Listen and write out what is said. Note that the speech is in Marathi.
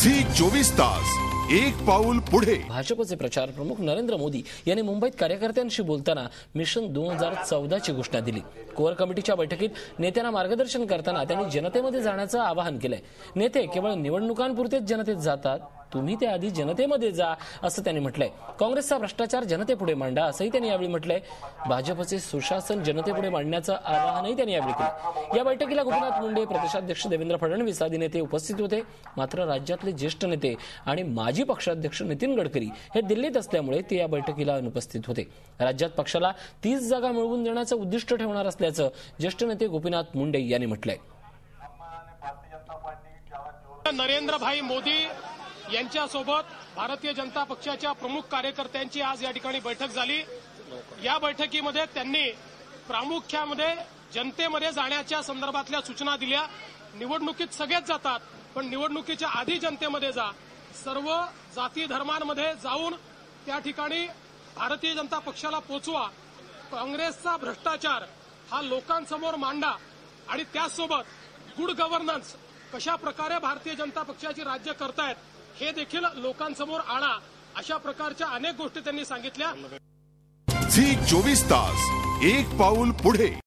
झी 24 तास एक पाऊल पुढे। भाजपचे प्रचार प्रमुख नरेंद्र मोदी यांनी मुंबईत कार्यकर्त्यांशी बोलताना मिशन 2014 ची घोषणा दिली। कोर कमिटीच्या बैठकीत नेत्यांना मार्गदर्शन करताना त्यांनी जनतेमध्ये जाण्याचं आवाहन केलंय। नेते केवळ निवडणुकांपुरतेच जनतेत जातात, तुम्ही त्याआधी जनतेमध्ये जा असं त्यांनी म्हटलंय। काँग्रेसचा भ्रष्टाचार जनतेपुढे मांडा असंही त्यांनी यावेळी म्हटलंय। भाजपचे सुशासन जनतेपुढे मांडण्याचं आवाहनही त्यांनी यावेळी केलं। या बैठकीला गोपीनाथ मुंडे, प्रदेशाध्यक्ष देवेंद्र फडणवीस आदी नेते उपस्थित होते। मात्र राज्यातले ज्येष्ठ नेते आणि माजी पक्षाध्यक्ष नितीन गडकरी हे दिल्लीत असल्यामुळे ते या बैठकीला अनुपस्थित होते। राज्यात पक्षाला 30 जागा मिळवून देण्याचं उद्दिष्ट ठेवणार असल्याचं ज्येष्ठ नेते गोपीनाथ मुंडे यांनी म्हटलंय। नरेंद्रभाई मोदी यांच्यासोबत भारतीय जनता पक्षाच्या प्रमुख कार्यकर्त्यांची आज या ठिकाणी बैठक झाली। या बैठकीमध्ये त्यांनी प्रामुख्याने जनतेमध्ये जाण्याच्या संदर्भातल्या सूचना दिल्या। निवडणुकीत सगळेच जातात, पण निवडणुकीच्या आधी जनतेमध्ये जा, सर्व जाती धर्मांमध्ये जाऊन त्या ठिकाणी भारतीय जनता पक्षाला पोचवा, काँग्रेसचा भ्रष्टाचार हा लोकांसमोर मांडा आणि त्यासोबत गुड गव्हर्नन्स कशा प्रकारे भारतीय जनता पक्षाची राज्य करतायत हे देखील लोकांसमोर आणा, अशा प्रकारच्या अनेक गोष्टी त्यांनी सांगितल्या। झी 24 तास एक पाऊल पुढे।